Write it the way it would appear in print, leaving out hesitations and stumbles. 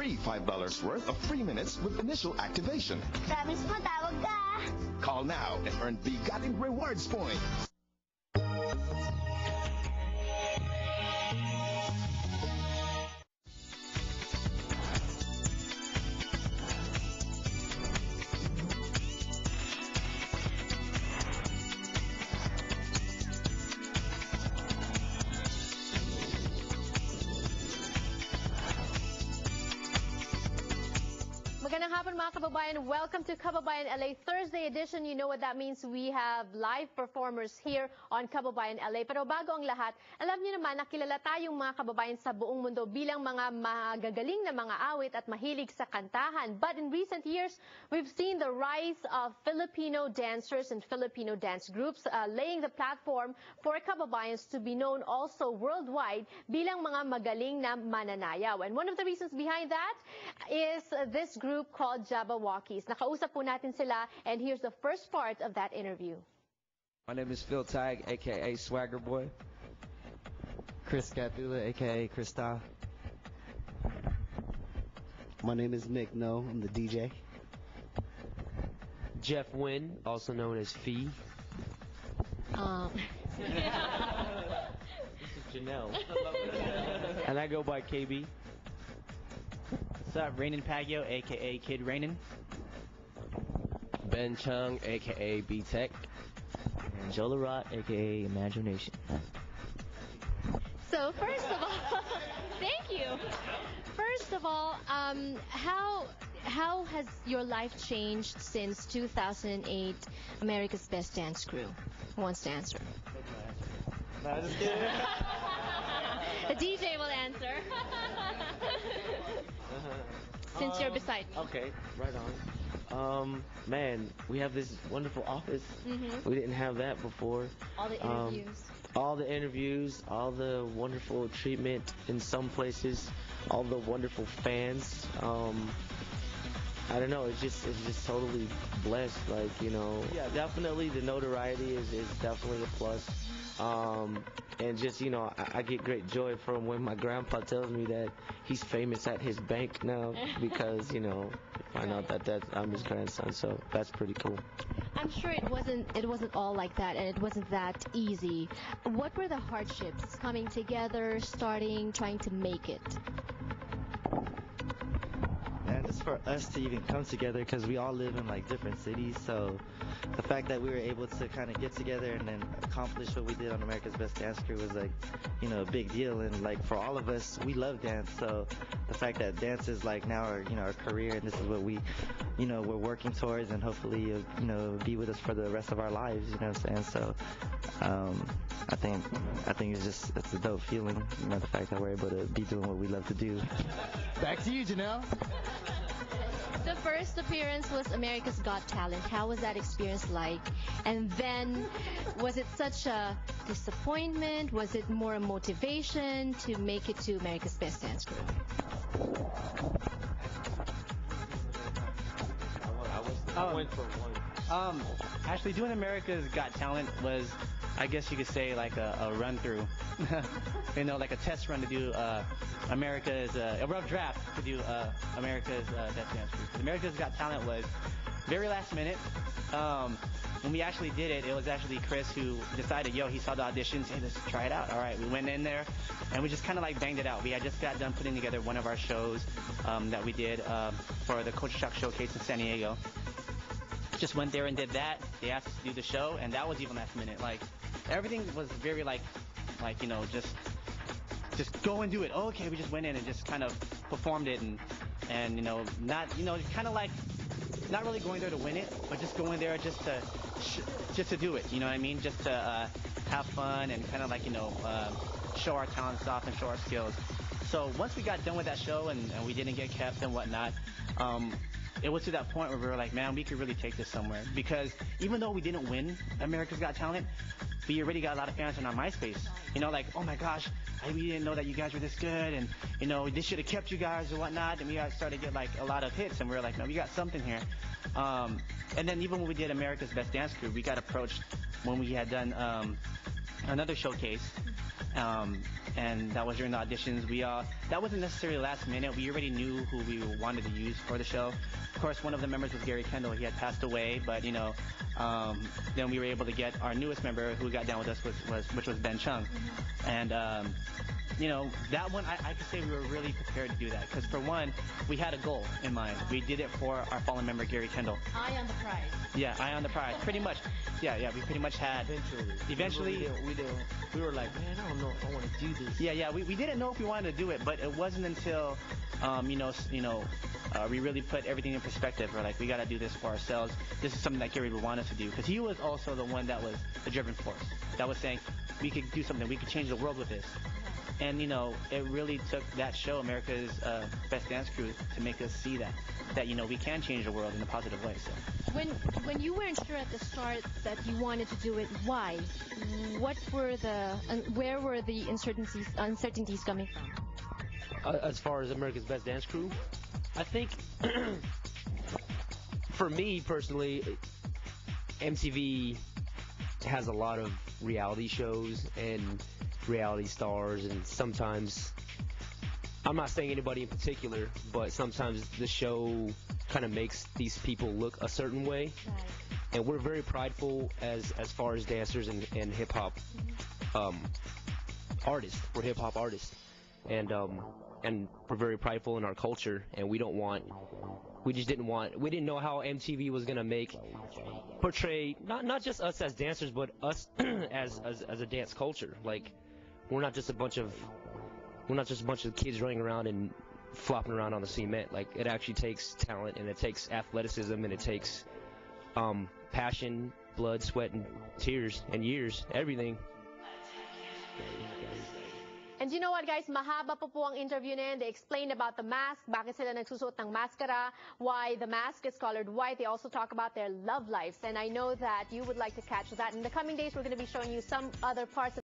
free $5 worth of free minutes with initial activation. Promise mo, tawag ka. Call now and earn bigating rewards points. Magandang hapon mga kababayan. Welcome to Kababayan LA Thursday edition. You know what that means. We have live performers here on Kababayan LA. Pero bago ang lahat, alam niyo naman na kilala tayong mga kababayan sa buong mundo bilang mga magagaling na mga awit at mahilig sa kantahan. But in recent years, we've seen the rise of Filipino dancers and Filipino dance groups laying the platform for kababayans to be known also worldwide bilang mga magaling na mananayaw. And one of the reasons behind that is this group called Jabbawockeez. Nakausap po natin sila, and here's the first part of that interview. My name is Phil Tag, a.k.a. Swagger Boy. Chris Capula, a.k.a. Krista. My name is Nick No, I'm the DJ. Jeff Wynn, also known as Fee. This is Janelle. And I go by KB. What's up, Rainin Pagio, a.k.a. Kid Rainin. Ben Chung, a.k.a. B-Tech. And Joe Larot, a.k.a. Imagination. So first of all, thank you. First of all, how has your life changed since 2008 America's Best Dance Crew? Who wants to answer? No, just kidding. The DJ will answer. Since you're beside me. Okay, right on. Man, we have this wonderful office. We didn't have that before. All the interviews. All the interviews, all the wonderful treatment in some places, all the wonderful fans. I don't know, it's just totally blessed, like, you know. Yeah, definitely the notoriety is definitely a plus. And just, you know, I get great joy from when my grandpa tells me that he's famous at his bank now because, you know, find out that I'm his grandson, so that's pretty cool. I'm sure it wasn't all like that, and it wasn't that easy. What were the hardships coming together, starting, trying to make it? And it's for us to even come together because we all live in like different cities, so the fact that we were able to kind of get together and then accomplish what we did on America's Best Dance Crew was like, you know, a big deal. And like for all of us, we love dance, so the fact that dance is like now our, you know, our career, and this is what we, you know, we're working towards, and hopefully you know, be with us for the rest of our lives, you know what I'm saying? So I think it's a dope feeling, you know, the fact that we're able to be doing what we love to do. Back to you, Janelle. The first appearance was America's Got Talent. How was that experience like? And then, was it such a disappointment? Was it more a motivation to make it to America's Best Dance Crew? I went for one. Actually, doing America's Got Talent was, I guess you could say, like a run-through. You know, like a test run to do America's, a rough draft to do America's Best Dance Crew. America's Got Talent was very last minute. When we actually did it, it was actually Chris who decided, he saw the auditions, hey, let's try it out. All right, we went in there, and we just kind of like banged it out. We had just got done putting together one of our shows that we did for the Culture Shock Showcase in San Diego. Just went there and did that. They asked us to do the show, and that was even last minute. Like, everything was very like, you know, just go and do it. Oh, okay, we just went in and just kind of performed it, and you know, not, you know, kind of like not really going there to win it, but just going there just to do it. You know what I mean? Just to have fun and kind of like, you know, show our talents off and show our skills. So once we got done with that show and we didn't get kept and whatnot, it was to that point where we were like, man, we could really take this somewhere. Because even though we didn't win America's Got Talent, we already got a lot of fans on our MySpace. You know, like, oh my gosh, we didn't know that you guys were this good, and you know, this should have kept you guys or whatnot. And we started to get like a lot of hits, and we were like, no, we got something here. And then even when we did America's Best Dance Crew, we got approached when we had done another showcase, And that was during the auditions. That wasn't necessarily last minute. We already knew who we wanted to use for the show. Of course, one of the members was Gary Kendall. He had passed away, but then we were able to get our newest member who got down with us, which was Ben Chung. And that one, I could say we were really prepared to do that because, for one, we had a goal in mind. We did it for our fallen member, Gary Kendall. Eye on the prize. Yeah, eye on the prize. Pretty much. Yeah, we pretty much had. Eventually. We were like, man, I don't know if I want to do this. Yeah, we didn't know if we wanted to do it, but it wasn't until, we really put everything in perspective. We're like, we got to do this for ourselves. This is something that Gary would want us to do because he was also the one that was the driving force. That was saying, we could do something. We could change the world with this. And, it really took that show, America's Best Dance Crew, to make us see that we can change the world in a positive way. So. When you weren't sure at the start that you wanted to do it, why? Where were the uncertainties coming from? As far as America's Best Dance Crew, I think for me personally, MTV has a lot of reality shows and reality stars, and sometimes, I'm not saying anybody in particular, but sometimes the show kind of makes these people look a certain way. Right. And we're very prideful as far as dancers and hip-hop artists. We're hip-hop artists. And we're very prideful in our culture, and we didn't know how MTV was going to portray not just us as dancers, but us as a dance culture. Like, we're not just a bunch of kids running around and flopping around on the cement. Like, it actually takes talent, and it takes athleticism, and it takes passion, blood, sweat, and tears, and years, everything. And you know what, guys? Mahaba po ang interview na yun. They explained about the mask, bakit sila nagsusuot ng maskara, why the mask is colored white. They also talk about their love lives. And I know that you would like to catch that. In the coming days, we're going to be showing you some other parts of